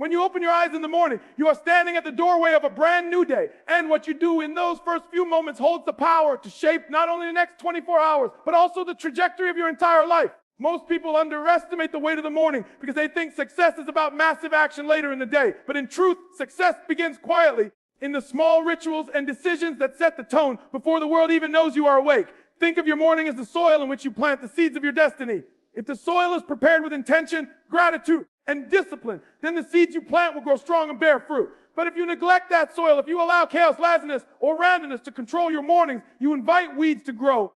When you open your eyes in the morning, you are standing at the doorway of a brand new day. And what you do in those first few moments holds the power to shape not only the next 24 hours, but also the trajectory of your entire life. Most people underestimate the weight of the morning because they think success is about massive action later in the day. But in truth, success begins quietly in the small rituals and decisions that set the tone before the world even knows you are awake. Think of your morning as the soil in which you plant the seeds of your destiny. If the soil is prepared with intention, gratitude, and discipline, then the seeds you plant will grow strong and bear fruit. But if you neglect that soil, if you allow chaos, laziness, or randomness to control your mornings, you invite weeds to grow.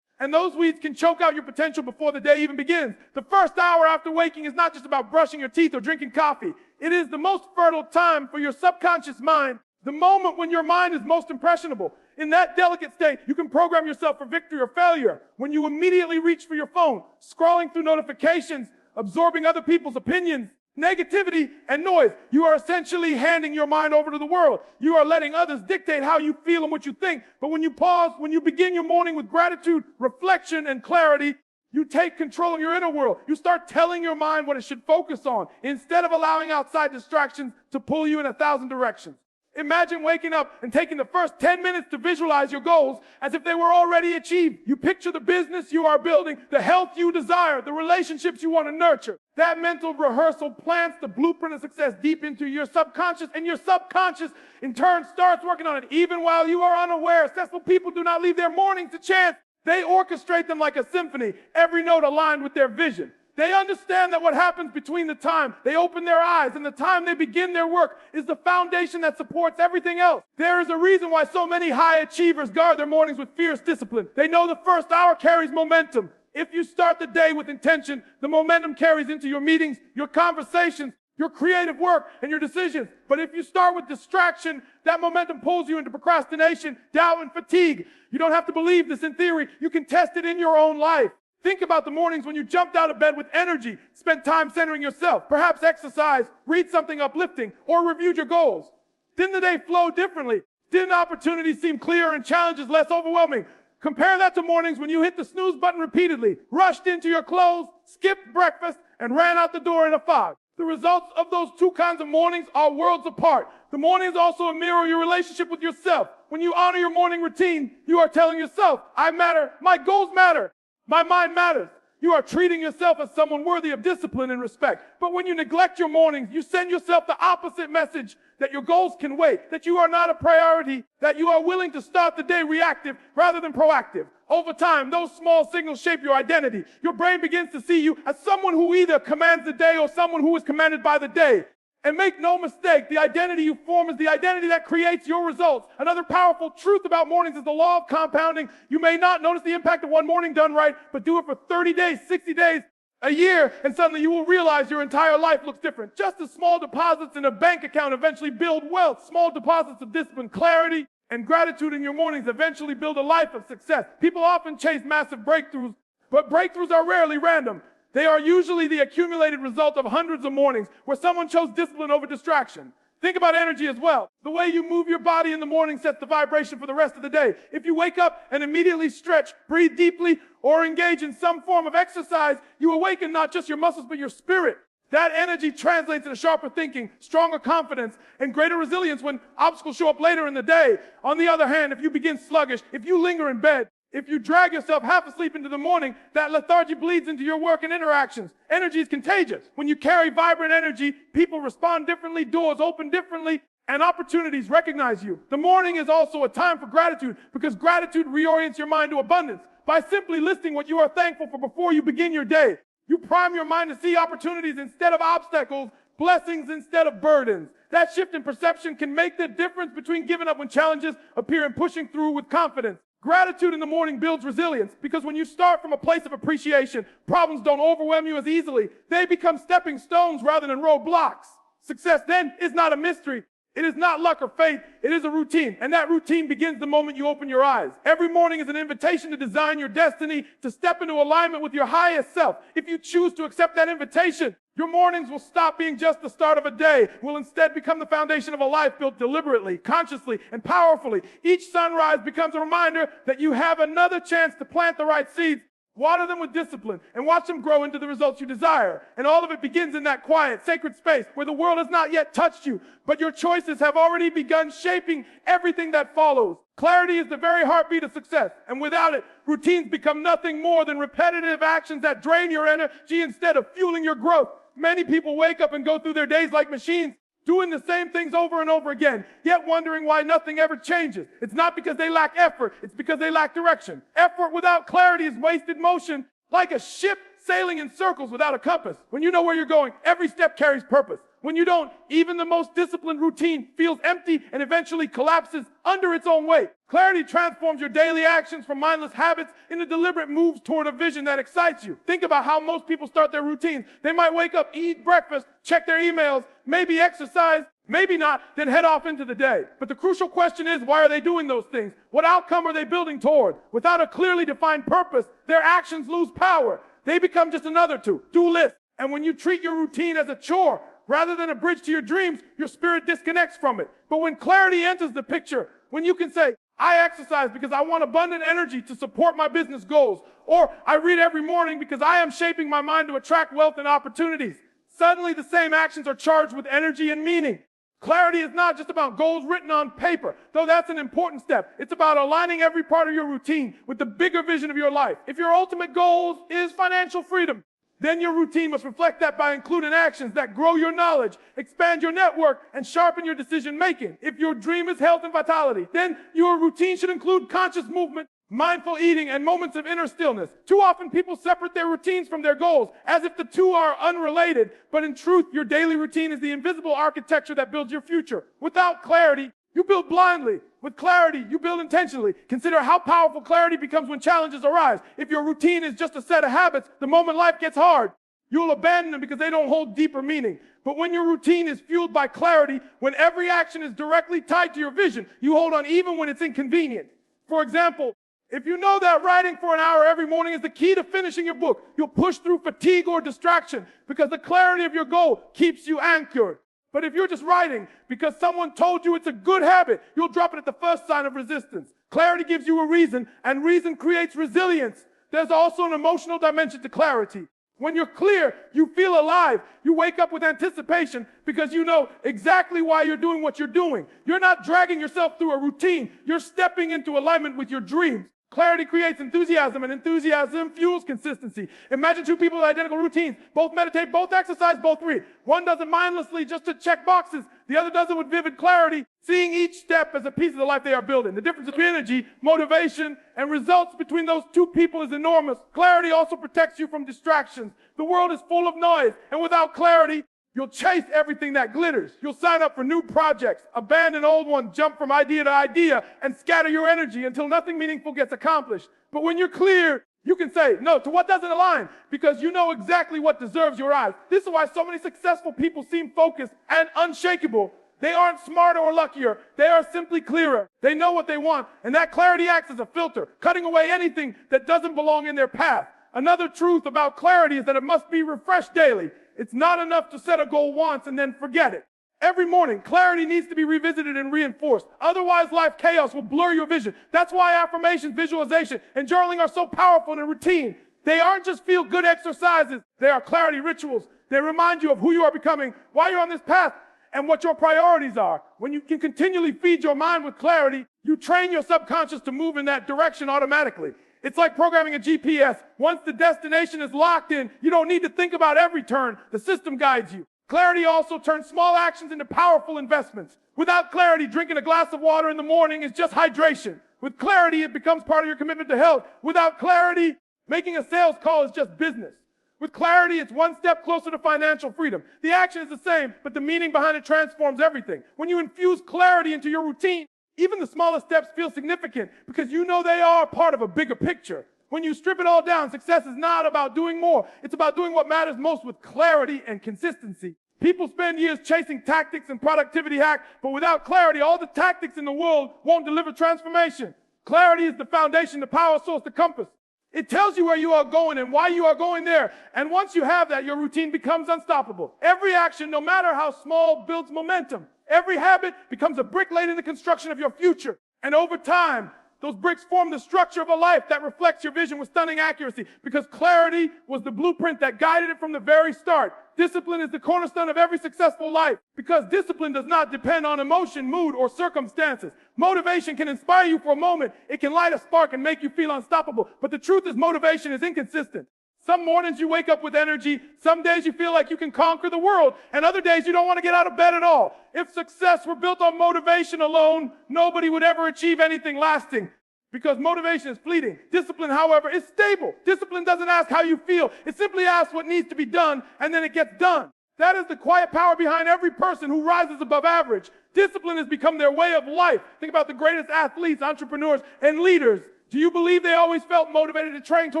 And those weeds can choke out your potential before the day even begins. The first hour after waking is not just about brushing your teeth or drinking coffee. It is the most fertile time for your subconscious mind, the moment when your mind is most impressionable. In that delicate state, you can program yourself for victory or failure. When you immediately reach for your phone, scrolling through notifications, absorbing other people's opinions, negativity, and noise, you are essentially handing your mind over to the world. You are letting others dictate how you feel and what you think. But when you pause, when you begin your morning with gratitude, reflection, and clarity, you take control of your inner world. You start telling your mind what it should focus on instead of allowing outside distractions to pull you in 1,000 directions. Imagine waking up and taking the first 10 minutes to visualize your goals as if they were already achieved. You picture the business you are building, the health you desire, the relationships you want to nurture. That mental rehearsal plants the blueprint of success deep into your subconscious, and your subconscious in turn starts working on it. Even while you are unaware, successful people do not leave their mornings to chance. They orchestrate them like a symphony, every note aligned with their vision. They understand that what happens between the time they open their eyes and the time they begin their work is the foundation that supports everything else. There is a reason why so many high achievers guard their mornings with fierce discipline. They know the first hour carries momentum. If you start the day with intention, the momentum carries into your meetings, your conversations, your creative work, and your decisions. But if you start with distraction, that momentum pulls you into procrastination, doubt, and fatigue. You don't have to believe this in theory. You can test it in your own life. Think about the mornings when you jumped out of bed with energy, spent time centering yourself, perhaps exercised, read something uplifting, or reviewed your goals. Didn't the day flow differently? Didn't opportunities seem clearer and challenges less overwhelming? Compare that to mornings when you hit the snooze button repeatedly, rushed into your clothes, skipped breakfast, and ran out the door in a fog. The results of those two kinds of mornings are worlds apart. The morning is also a mirror of your relationship with yourself. When you honor your morning routine, you are telling yourself, I matter, my goals matter. My mind matters. You are treating yourself as someone worthy of discipline and respect. But when you neglect your mornings, you send yourself the opposite message, that your goals can wait, that you are not a priority, that you are willing to start the day reactive rather than proactive. Over time, those small signals shape your identity. Your brain begins to see you as someone who either commands the day or someone who is commanded by the day. And make no mistake, the identity you form is the identity that creates your results. Another powerful truth about mornings is the law of compounding. You may not notice the impact of one morning done right, but do it for 30 days, 60 days, a year, and suddenly you will realize your entire life looks different. Just as small deposits in a bank account eventually build wealth, small deposits of discipline, clarity, and gratitude in your mornings eventually build a life of success. People often chase massive breakthroughs, but breakthroughs are rarely random. They are usually the accumulated result of hundreds of mornings where someone chose discipline over distraction. Think about energy as well. The way you move your body in the morning sets the vibration for the rest of the day. If you wake up and immediately stretch, breathe deeply, or engage in some form of exercise, you awaken not just your muscles but your spirit. That energy translates into sharper thinking, stronger confidence, and greater resilience when obstacles show up later in the day. On the other hand, if you begin sluggish, if you linger in bed, if you drag yourself half asleep into the morning, that lethargy bleeds into your work and interactions. Energy is contagious. When you carry vibrant energy, people respond differently, doors open differently, and opportunities recognize you. The morning is also a time for gratitude because gratitude reorients your mind to abundance. By simply listing what you are thankful for before you begin your day, you prime your mind to see opportunities instead of obstacles, blessings instead of burdens. That shift in perception can make the difference between giving up when challenges appear and pushing through with confidence. Gratitude in the morning builds resilience because when you start from a place of appreciation, problems don't overwhelm you as easily. They become stepping stones rather than roadblocks. Success then is not a mystery. It is not luck or fate. It is a routine. And that routine begins the moment you open your eyes. Every morning is an invitation to design your destiny, to step into alignment with your highest self. If you choose to accept that invitation, your mornings will stop being just the start of a day, will instead become the foundation of a life built deliberately, consciously, and powerfully. Each sunrise becomes a reminder that you have another chance to plant the right seeds Water them with discipline and watch them grow into the results you desire. And all of it begins in that quiet, sacred space where the world has not yet touched you, but your choices have already begun shaping everything that follows. Clarity is the very heartbeat of success. And without it, routines become nothing more than repetitive actions that drain your energy instead of fueling your growth. Many people wake up and go through their days like machines, doing the same things over and over again, yet wondering why nothing ever changes. It's not because they lack effort, it's because they lack direction. Effort without clarity is wasted motion, like a ship sailing in circles without a compass. When you know where you're going, every step carries purpose. When you don't, even the most disciplined routine feels empty and eventually collapses under its own weight. Clarity transforms your daily actions from mindless habits into deliberate moves toward a vision that excites you. Think about how most people start their routines. They might wake up, eat breakfast, check their emails, maybe exercise, maybe not, then head off into the day. But the crucial question is, why are they doing those things? What outcome are they building toward? Without a clearly defined purpose, their actions lose power. They become just another to-do list. And when you treat your routine as a chore, rather than a bridge to your dreams, your spirit disconnects from it. But when clarity enters the picture, when you can say, I exercise because I want abundant energy to support my business goals, or I read every morning because I am shaping my mind to attract wealth and opportunities, suddenly the same actions are charged with energy and meaning. Clarity is not just about goals written on paper, though that's an important step. It's about aligning every part of your routine with the bigger vision of your life. If your ultimate goal is financial freedom, then your routine must reflect that by including actions that grow your knowledge, expand your network, and sharpen your decision making. If your dream is health and vitality, then your routine should include conscious movement, mindful eating, and moments of inner stillness. Too often people separate their routines from their goals as if the two are unrelated, but in truth, your daily routine is the invisible architecture that builds your future. Without clarity, you build blindly. With clarity, you build intentionally. Consider how powerful clarity becomes when challenges arise. If your routine is just a set of habits, the moment life gets hard, you'll abandon them because they don't hold deeper meaning. But when your routine is fueled by clarity, when every action is directly tied to your vision, you hold on even when it's inconvenient. For example, if you know that writing for an hour every morning is the key to finishing your book, you'll push through fatigue or distraction because the clarity of your goal keeps you anchored. But if you're just writing because someone told you it's a good habit, you'll drop it at the first sign of resistance. Clarity gives you a reason, and reason creates resilience. There's also an emotional dimension to clarity. When you're clear, you feel alive. You wake up with anticipation because you know exactly why you're doing what you're doing. You're not dragging yourself through a routine. You're stepping into alignment with your dreams. Clarity creates enthusiasm, and enthusiasm fuels consistency. Imagine two people with identical routines. Both meditate, both exercise, both read. One does it mindlessly just to check boxes. The other does it with vivid clarity, seeing each step as a piece of the life they are building. The difference between energy, motivation, and results between those two people is enormous. Clarity also protects you from distractions. The world is full of noise, and without clarity, you'll chase everything that glitters. You'll sign up for new projects, abandon old ones, jump from idea to idea, and scatter your energy until nothing meaningful gets accomplished. But when you're clear, you can say no to what doesn't align because you know exactly what deserves your eyes. This is why so many successful people seem focused and unshakable. They aren't smarter or luckier. They are simply clearer. They know what they want, and that clarity acts as a filter, cutting away anything that doesn't belong in their path. Another truth about clarity is that it must be refreshed daily. It's not enough to set a goal once and then forget it. Every morning, clarity needs to be revisited and reinforced. Otherwise, life chaos will blur your vision. That's why affirmations, visualization, and journaling are so powerful and routine. They aren't just feel-good exercises. They are clarity rituals. They remind you of who you are becoming, why you're on this path, and what your priorities are. When you can continually feed your mind with clarity, you train your subconscious to move in that direction automatically. It's like programming a GPS. Once the destination is locked in, you don't need to think about every turn. The system guides you. Clarity also turns small actions into powerful investments. Without clarity, drinking a glass of water in the morning is just hydration. With clarity, it becomes part of your commitment to health. Without clarity, making a sales call is just business. With clarity, it's one step closer to financial freedom. The action is the same, but the meaning behind it transforms everything. When you infuse clarity into your routine, even the smallest steps feel significant because you know they are part of a bigger picture. When you strip it all down, success is not about doing more. It's about doing what matters most with clarity and consistency. People spend years chasing tactics and productivity hacks, but without clarity, all the tactics in the world won't deliver transformation. Clarity is the foundation, the power source, the compass. It tells you where you are going and why you are going there. And once you have that, your routine becomes unstoppable. Every action, no matter how small, builds momentum. Every habit becomes a brick laid in the construction of your future. And over time, Those bricks form the structure of a life that reflects your vision with stunning accuracy, because clarity was the blueprint that guided it from the very start. Discipline is the cornerstone of every successful life, because discipline does not depend on emotion, mood, or circumstances. Motivation can inspire you for a moment. It can light a spark and make you feel unstoppable. But the truth is, motivation is inconsistent. Some mornings you wake up with energy. Some days you feel like you can conquer the world. And other days you don't want to get out of bed at all. If success were built on motivation alone, nobody would ever achieve anything lasting, because motivation is fleeting. Discipline, however, is stable. Discipline doesn't ask how you feel. It simply asks what needs to be done, and then it gets done. That is the quiet power behind every person who rises above average. Discipline has become their way of life. Think about the greatest athletes, entrepreneurs, and leaders. Do you believe they always felt motivated to train, to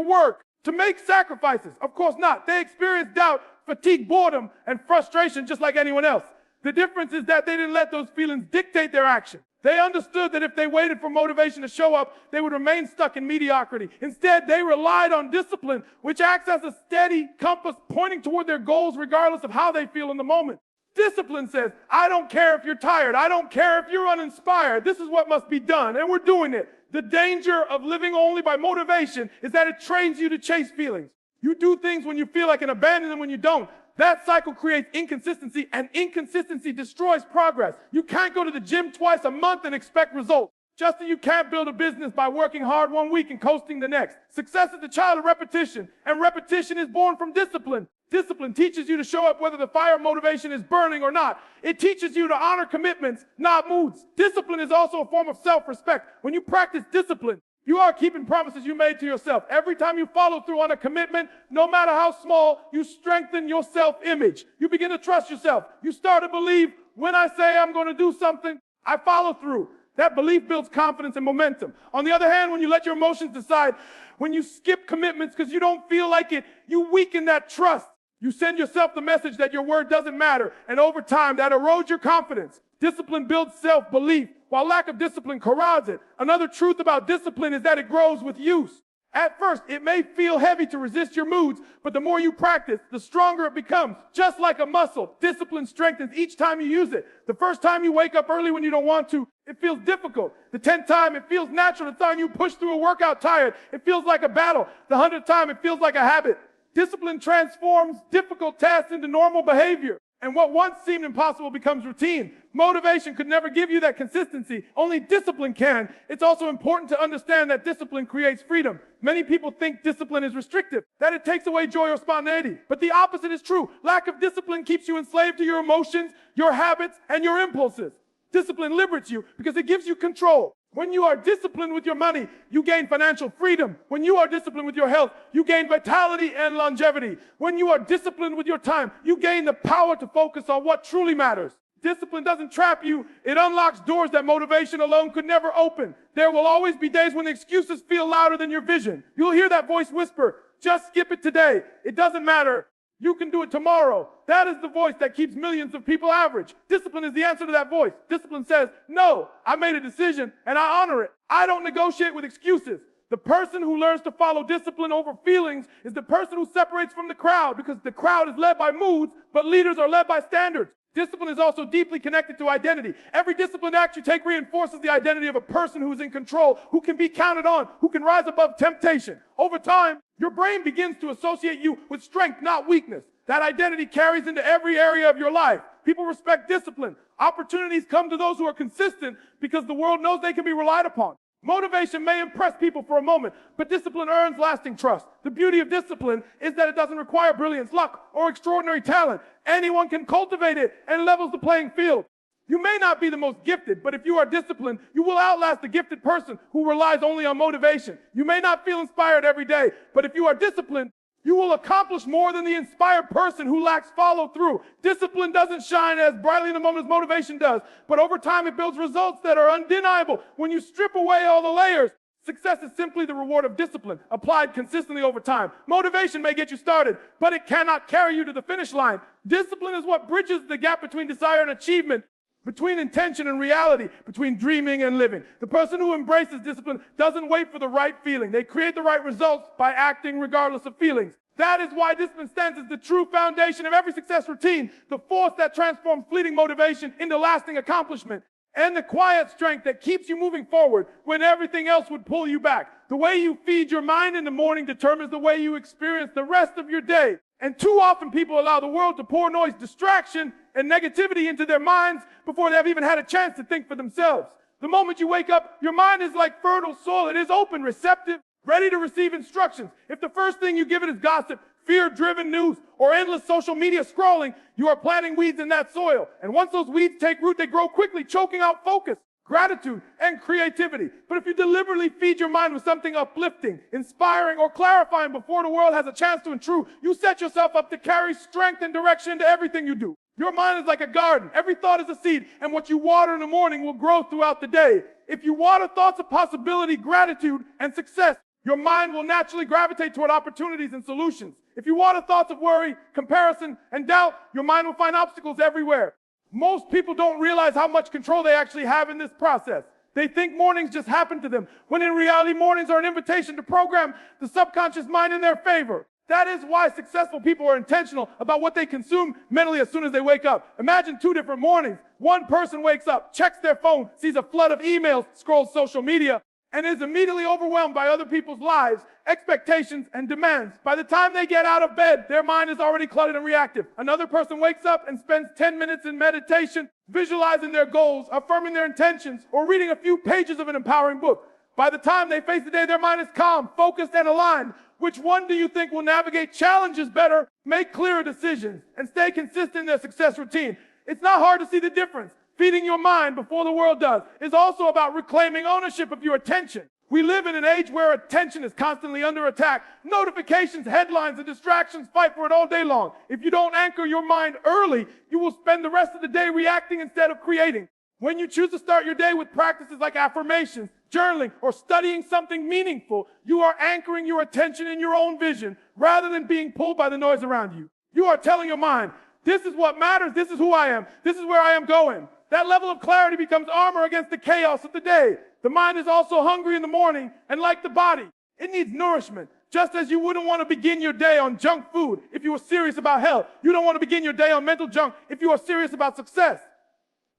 work, to make sacrifices? Of course not. They experienced doubt, fatigue, boredom, and frustration just like anyone else. The difference is that they didn't let those feelings dictate their action. They understood that if they waited for motivation to show up, they would remain stuck in mediocrity. Instead, they relied on discipline, which acts as a steady compass pointing toward their goals regardless of how they feel in the moment. Discipline says, I don't care if you're tired. I don't care if you're uninspired. This is what must be done, and we're doing it. The danger of living only by motivation is that it trains you to chase feelings. You do things when you feel like and abandon them when you don't. That cycle creates inconsistency, and inconsistency destroys progress. You can't go to the gym twice a month and expect results. Just as you can't build a business by working hard one week and coasting the next. Success is the child of repetition, and repetition is born from discipline. Discipline teaches you to show up whether the fire of motivation is burning or not. It teaches you to honor commitments, not moods. Discipline is also a form of self-respect. When you practice discipline, you are keeping promises you made to yourself. Every time you follow through on a commitment, no matter how small, you strengthen your self-image. You begin to trust yourself. You start to believe, when I say I'm going to do something, I follow through. That belief builds confidence and momentum. On the other hand, when you let your emotions decide, when you skip commitments because you don't feel like it, you weaken that trust. You send yourself the message that your word doesn't matter, and over time, that erodes your confidence. Discipline builds self-belief, while lack of discipline corrodes it. Another truth about discipline is that it grows with use. At first, it may feel heavy to resist your moods, but the more you practice, the stronger it becomes. Just like a muscle, discipline strengthens each time you use it. The first time you wake up early when you don't want to, it feels difficult. The 10th time, it feels natural. The time you push through a workout tired, it feels like a battle. The 100th time, it feels like a habit. Discipline transforms difficult tasks into normal behavior. And what once seemed impossible becomes routine. Motivation could never give you that consistency. Only discipline can. It's also important to understand that discipline creates freedom. Many people think discipline is restrictive, that it takes away joy or spontaneity. But the opposite is true. Lack of discipline keeps you enslaved to your emotions, your habits, and your impulses. Discipline liberates you because it gives you control. When you are disciplined with your money, you gain financial freedom. When you are disciplined with your health, you gain vitality and longevity. When you are disciplined with your time, you gain the power to focus on what truly matters. Discipline doesn't trap you. It unlocks doors that motivation alone could never open. There will always be days when the excuses feel louder than your vision. You'll hear that voice whisper, just skip it today. It doesn't matter. You can do it tomorrow. That is the voice that keeps millions of people average. Discipline is the answer to that voice. Discipline says, no, I made a decision and I honor it. I don't negotiate with excuses. The person who learns to follow discipline over feelings is the person who separates from the crowd, because the crowd is led by moods, but leaders are led by standards. Discipline is also deeply connected to identity. Every disciplined act you take reinforces the identity of a person who is in control, who can be counted on, who can rise above temptation. Over time, your brain begins to associate you with strength, not weakness. That identity carries into every area of your life. People respect discipline. Opportunities come to those who are consistent because the world knows they can be relied upon. Motivation may impress people for a moment, but discipline earns lasting trust. The beauty of discipline is that it doesn't require brilliance, luck, or extraordinary talent. Anyone can cultivate it, and it levels the playing field. You may not be the most gifted, but if you are disciplined, you will outlast the gifted person who relies only on motivation. You may not feel inspired every day, but if you are disciplined, you will accomplish more than the inspired person who lacks follow-through. Discipline doesn't shine as brightly in the moment as motivation does, but over time it builds results that are undeniable. When you strip away all the layers, success is simply the reward of discipline, applied consistently over time. Motivation may get you started, but it cannot carry you to the finish line. Discipline is what bridges the gap between desire and achievement, between intention and reality, between dreaming and living. The person who embraces discipline doesn't wait for the right feeling. They create the right results by acting regardless of feelings. That is why discipline stands as the true foundation of every success routine, the force that transforms fleeting motivation into lasting accomplishment. and the quiet strength that keeps you moving forward when everything else would pull you back. The way you feed your mind in the morning determines the way you experience the rest of your day. And too often people allow the world to pour noise, distraction, and negativity into their minds before they have even had a chance to think for themselves. The moment you wake up, your mind is like fertile soil. It is open, receptive, ready to receive instructions. If the first thing you give it is gossip, fear-driven news, or endless social media scrolling, you are planting weeds in that soil. And once those weeds take root, they grow quickly, choking out focus, gratitude, and creativity. But if you deliberately feed your mind with something uplifting, inspiring, or clarifying before the world has a chance to intrude, you set yourself up to carry strength and direction into everything you do. Your mind is like a garden. Every thought is a seed, and what you water in the morning will grow throughout the day. If you water thoughts of possibility, gratitude, and success, your mind will naturally gravitate toward opportunities and solutions. If you water thoughts of worry, comparison, and doubt, your mind will find obstacles everywhere. Most people don't realize how much control they actually have in this process. They think mornings just happen to them, when in reality mornings are an invitation to program the subconscious mind in their favor. That is why successful people are intentional about what they consume mentally as soon as they wake up. Imagine 2 different mornings. One person wakes up, checks their phone, sees a flood of emails, scrolls social media, and is immediately overwhelmed by other people's lives, expectations, and demands. By the time they get out of bed, their mind is already cluttered and reactive. Another person wakes up and spends 10 minutes in meditation, visualizing their goals, affirming their intentions, or reading a few pages of an empowering book. By the time they face the day, their mind is calm, focused, and aligned. Which one do you think will navigate challenges better, make clearer decisions, and stay consistent in their success routine? It's not hard to see the difference. Feeding your mind before the world does is also about reclaiming ownership of your attention. We live in an age where attention is constantly under attack. Notifications, headlines, and distractions fight for it all day long. If you don't anchor your mind early, you will spend the rest of the day reacting instead of creating. When you choose to start your day with practices like affirmations, journaling, or studying something meaningful, you are anchoring your attention in your own vision rather than being pulled by the noise around you. You are telling your mind, this is what matters, this is who I am, this is where I am going. That level of clarity becomes armor against the chaos of the day. The mind is also hungry in the morning, and like the body, it needs nourishment. Just as you wouldn't want to begin your day on junk food if you were serious about health, you don't want to begin your day on mental junk if you are serious about success.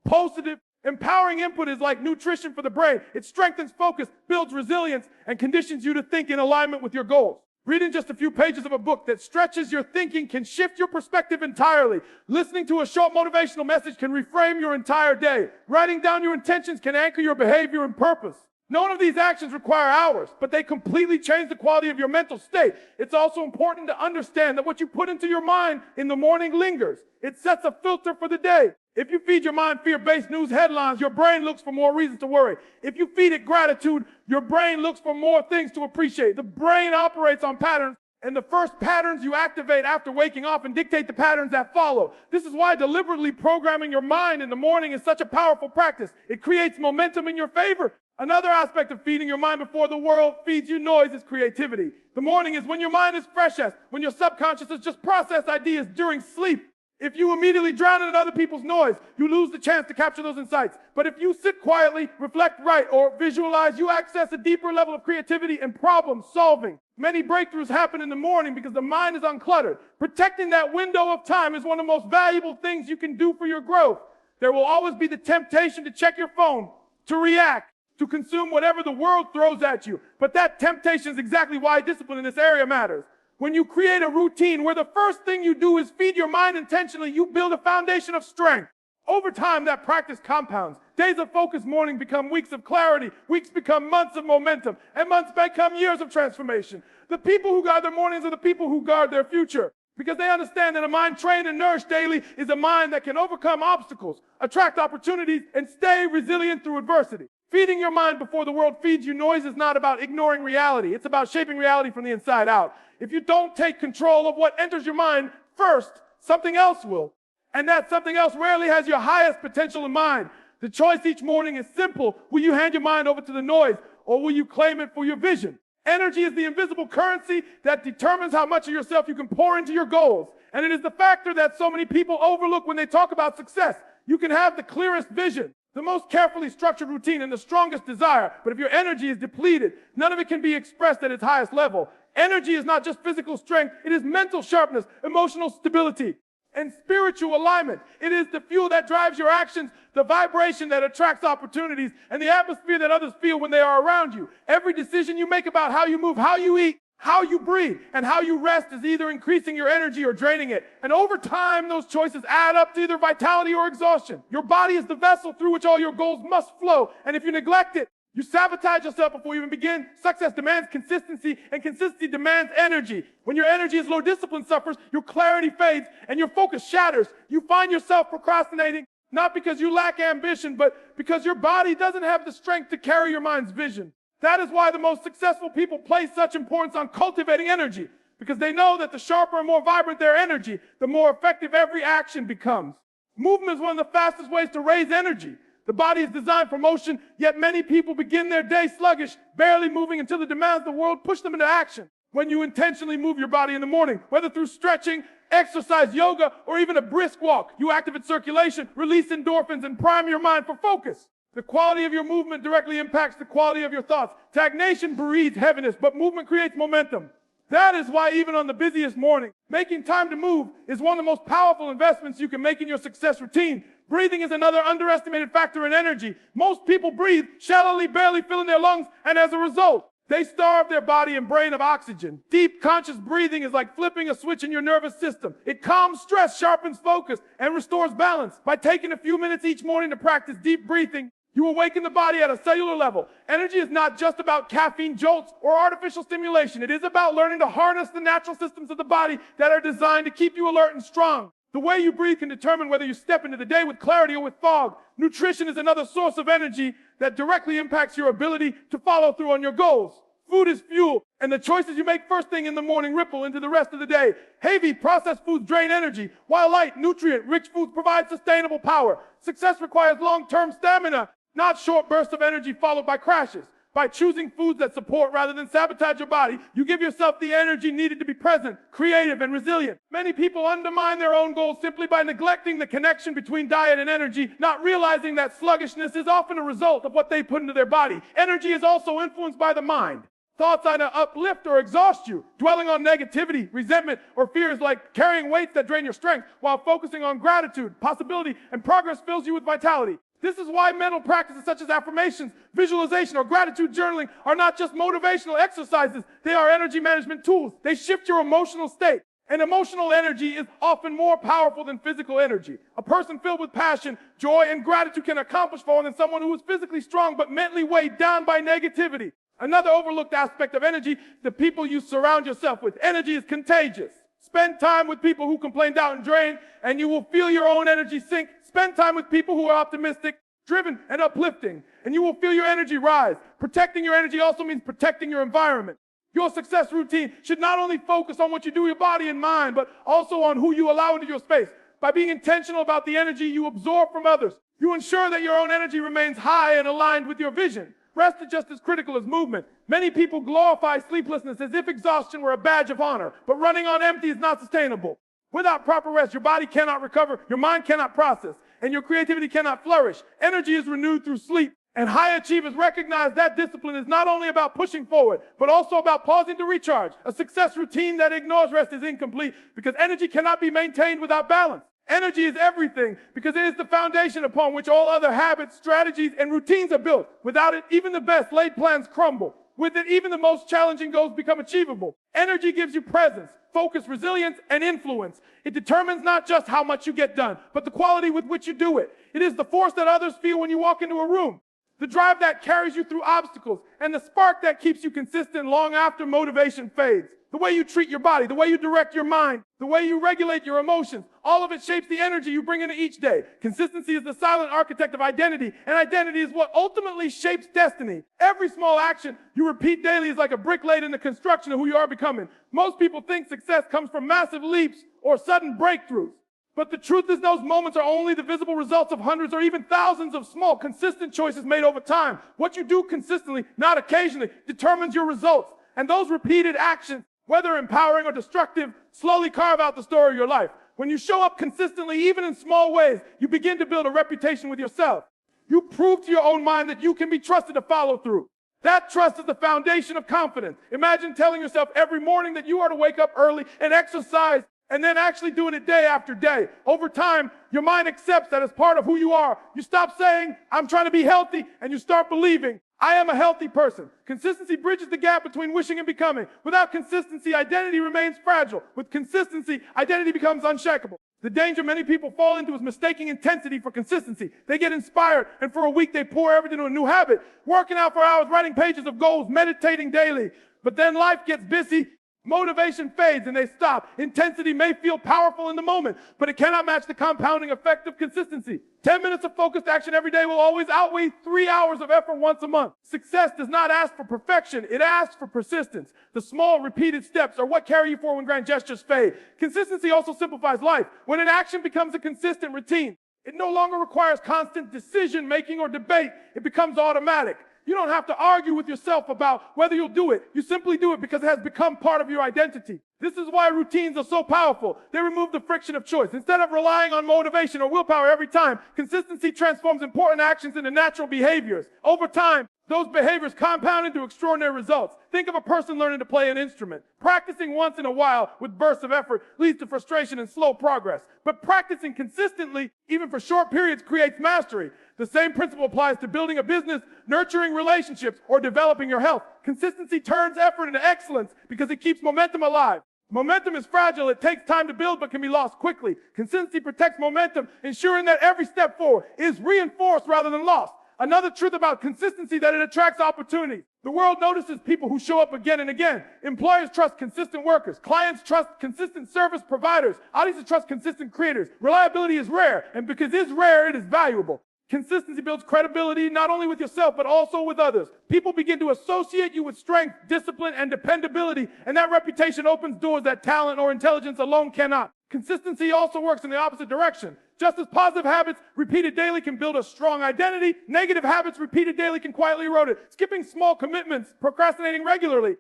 Positive, empowering input is like nutrition for the brain. It strengthens focus, builds resilience, and conditions you to think in alignment with your goals. Reading just a few pages of a book that stretches your thinking can shift your perspective entirely. Listening to a short motivational message can reframe your entire day. Writing down your intentions can anchor your behavior and purpose. None of these actions require hours, but they completely change the quality of your mental state. It's also important to understand that what you put into your mind in the morning lingers. It sets a filter for the day. If you feed your mind fear-based news headlines, your brain looks for more reasons to worry. If you feed it gratitude, your brain looks for more things to appreciate. The brain operates on patterns, and the first patterns you activate after waking up and dictate the patterns that follow. This is why deliberately programming your mind in the morning is such a powerful practice. It creates momentum in your favor. Another aspect of feeding your mind before the world feeds you noise is creativity. The morning is when your mind is freshest, when your subconscious has just processed ideas during sleep. If you immediately drown in other people's noise, you lose the chance to capture those insights. But if you sit quietly, reflect, write, or visualize, you access a deeper level of creativity and problem solving. Many breakthroughs happen in the morning because the mind is uncluttered. Protecting that window of time is one of the most valuable things you can do for your growth. There will always be the temptation to check your phone, to react, to consume whatever the world throws at you. But that temptation is exactly why discipline in this area matters. When you create a routine where the first thing you do is feed your mind intentionally, you build a foundation of strength. Over time, that practice compounds. Days of focused morning become weeks of clarity. Weeks become months of momentum. And months become years of transformation. The people who guard their mornings are the people who guard their future. Because they understand that a mind trained and nourished daily is a mind that can overcome obstacles, attract opportunities, and stay resilient through adversity. Feeding your mind before the world feeds you noise is not about ignoring reality. It's about shaping reality from the inside out. If you don't take control of what enters your mind first, something else will. And that something else rarely has your highest potential in mind. The choice each morning is simple. Will you hand your mind over to the noise, or will you claim it for your vision? Energy is the invisible currency that determines how much of yourself you can pour into your goals. And it is the factor that so many people overlook when they talk about success. You can have the clearest vision, the most carefully structured routine, and the strongest desire. But if your energy is depleted, none of it can be expressed at its highest level. Energy is not just physical strength. It is mental sharpness, emotional stability, and spiritual alignment. It is the fuel that drives your actions, the vibration that attracts opportunities, and the atmosphere that others feel when they are around you. Every decision you make about how you move, how you eat, how you breathe, and how you rest is either increasing your energy or draining it. And over time, those choices add up to either vitality or exhaustion. Your body is the vessel through which all your goals must flow. And if you neglect it, you sabotage yourself before you even begin. Success demands consistency, and consistency demands energy. When your energy is low, discipline suffers, your clarity fades, and your focus shatters. You find yourself procrastinating, not because you lack ambition, but because your body doesn't have the strength to carry your mind's vision. That is why the most successful people place such importance on cultivating energy, because they know that the sharper and more vibrant their energy, the more effective every action becomes. Movement is one of the fastest ways to raise energy. The body is designed for motion, yet many people begin their day sluggish, barely moving until the demands of the world push them into action. When you intentionally move your body in the morning, whether through stretching, exercise, yoga, or even a brisk walk, you activate circulation, release endorphins, and prime your mind for focus. The quality of your movement directly impacts the quality of your thoughts. Stagnation breeds heaviness, but movement creates momentum. That is why even on the busiest morning, making time to move is one of the most powerful investments you can make in your success routine. Breathing is another underestimated factor in energy. Most people breathe shallowly, barely filling their lungs, and as a result, they starve their body and brain of oxygen. Deep, conscious breathing is like flipping a switch in your nervous system. It calms stress, sharpens focus, and restores balance. By taking a few minutes each morning to practice deep breathing, you awaken the body at a cellular level. Energy is not just about caffeine jolts or artificial stimulation. It is about learning to harness the natural systems of the body that are designed to keep you alert and strong. The way you breathe can determine whether you step into the day with clarity or with fog. Nutrition is another source of energy that directly impacts your ability to follow through on your goals. Food is fuel, and the choices you make first thing in the morning ripple into the rest of the day. Heavy, processed foods drain energy, while light, nutrient-rich foods provide sustainable power. Success requires long-term stamina, not short bursts of energy followed by crashes. By choosing foods that support rather than sabotage your body, you give yourself the energy needed to be present, creative, and resilient. Many people undermine their own goals simply by neglecting the connection between diet and energy, not realizing that sluggishness is often a result of what they put into their body. Energy is also influenced by the mind. Thoughts either uplift or exhaust you. Dwelling on negativity, resentment, or fear is like carrying weights that drain your strength, while focusing on gratitude, possibility, and progress fills you with vitality. This is why mental practices such as affirmations, visualization, or gratitude journaling are not just motivational exercises. They are energy management tools. They shift your emotional state. And emotional energy is often more powerful than physical energy. A person filled with passion, joy, and gratitude can accomplish more than someone who is physically strong but mentally weighed down by negativity. Another overlooked aspect of energy, the people you surround yourself with. Energy is contagious. Spend time with people who complain, doubt, and drain, and you will feel your own energy sink. Spend time with people who are optimistic, driven, and uplifting, and you will feel your energy rise. Protecting your energy also means protecting your environment. Your success routine should not only focus on what you do with your body and mind, but also on who you allow into your space. By being intentional about the energy you absorb from others, you ensure that your own energy remains high and aligned with your vision. Rest is just as critical as movement. Many people glorify sleeplessness as if exhaustion were a badge of honor, but running on empty is not sustainable. Without proper rest, your body cannot recover, your mind cannot process, and your creativity cannot flourish. Energy is renewed through sleep, and high achievers recognize that discipline is not only about pushing forward, but also about pausing to recharge. A success routine that ignores rest is incomplete, because energy cannot be maintained without balance. Energy is everything because it is the foundation upon which all other habits, strategies, and routines are built. Without it, even the best laid plans crumble. With it, even the most challenging goals become achievable. Energy gives you presence, focus, resilience, and influence. It determines not just how much you get done, but the quality with which you do it. It is the force that others feel when you walk into a room, the drive that carries you through obstacles, and the spark that keeps you consistent long after motivation fades. The way you treat your body, the way you direct your mind, the way you regulate your emotions, all of it shapes the energy you bring into each day. Consistency is the silent architect of identity, and identity is what ultimately shapes destiny. Every small action you repeat daily is like a brick laid in the construction of who you are becoming. Most people think success comes from massive leaps or sudden breakthroughs. But the truth is those moments are only the visible results of hundreds or even thousands of small, consistent choices made over time. What you do consistently, not occasionally, determines your results. And those repeated actions, whether empowering or destructive, slowly carve out the story of your life. When you show up consistently, even in small ways, you begin to build a reputation with yourself. You prove to your own mind that you can be trusted to follow through. That trust is the foundation of confidence. Imagine telling yourself every morning that you are to wake up early and exercise and then actually doing it day after day. Over time, your mind accepts that as part of who you are. You stop saying, I'm trying to be healthy, and you start believing, I am a healthy person. Consistency bridges the gap between wishing and becoming. Without consistency, identity remains fragile. With consistency, identity becomes unshakable. The danger many people fall into is mistaking intensity for consistency. They get inspired, and for a week they pour everything into a new habit, working out for hours, writing pages of goals, meditating daily. But then life gets busy, motivation fades, and they stop. Intensity may feel powerful in the moment, but it cannot match the compounding effect of consistency. 10 minutes of focused action every day will always outweigh 3 hours of effort once a month. Success does not ask for perfection. It asks for persistence. The small, repeated steps are what carry you forward when grand gestures fade. Consistency also simplifies life. When an action becomes a consistent routine, it no longer requires constant decision-making or debate. It becomes automatic. You don't have to argue with yourself about whether you'll do it. You simply do it because it has become part of your identity. This is why routines are so powerful. They remove the friction of choice. Instead of relying on motivation or willpower every time, consistency transforms important actions into natural behaviors. Over time, those behaviors compound into extraordinary results. Think of a person learning to play an instrument. Practicing once in a while with bursts of effort leads to frustration and slow progress. But practicing consistently, even for short periods, creates mastery. The same principle applies to building a business, nurturing relationships, or developing your health. Consistency turns effort into excellence because it keeps momentum alive. Momentum is fragile. It takes time to build but can be lost quickly. Consistency protects momentum, ensuring that every step forward is reinforced rather than lost. Another truth about consistency that it attracts opportunity. The world notices people who show up again and again. Employers trust consistent workers. Clients trust consistent service providers. Audiences trust consistent creators. Reliability is rare, and because it's rare, it is valuable. Consistency builds credibility not only with yourself, but also with others. People begin to associate you with strength, discipline, and dependability, and that reputation opens doors that talent or intelligence alone cannot. Consistency also works in the opposite direction. Just as positive habits repeated daily can build a strong identity, negative habits repeated daily can quietly erode it. Skipping small commitments, procrastinating regularly,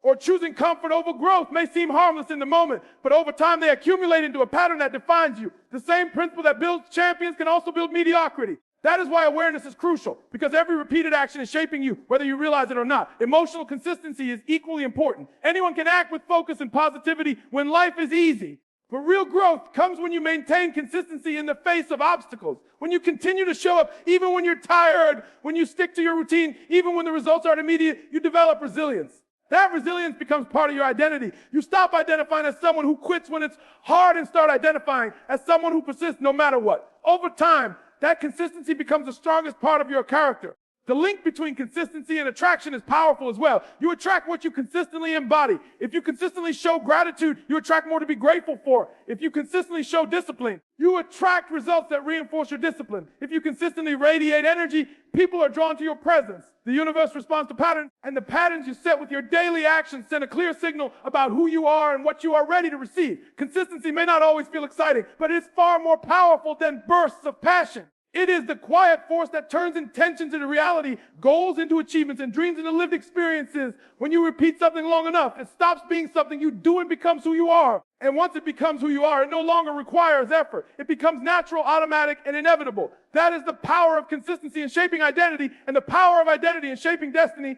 or choosing comfort over growth may seem harmless in the moment, but over time they accumulate into a pattern that defines you. The same principle that builds champions can also build mediocrity. That is why awareness is crucial, because every repeated action is shaping you, whether you realize it or not. Emotional consistency is equally important. Anyone can act with focus and positivity when life is easy. But real growth comes when you maintain consistency in the face of obstacles. When you continue to show up even when you're tired, when you stick to your routine, even when the results aren't immediate, you develop resilience. That resilience becomes part of your identity. You stop identifying as someone who quits when it's hard and start identifying as someone who persists no matter what. Over time, that consistency becomes the strongest part of your character. The link between consistency and attraction is powerful as well. You attract what you consistently embody. If you consistently show gratitude, you attract more to be grateful for. If you consistently show discipline, you attract results that reinforce your discipline. If you consistently radiate energy, people are drawn to your presence. The universe responds to patterns, and the patterns you set with your daily actions send a clear signal about who you are and what you are ready to receive. Consistency may not always feel exciting, but it's far more powerful than bursts of passion. It is the quiet force that turns intentions into reality, goals into achievements, and dreams into lived experiences. When you repeat something long enough, it stops being something you do and becomes who you are. And once it becomes who you are, it no longer requires effort. It becomes natural, automatic, and inevitable. That is the power of consistency in shaping identity and the power of identity in shaping destiny.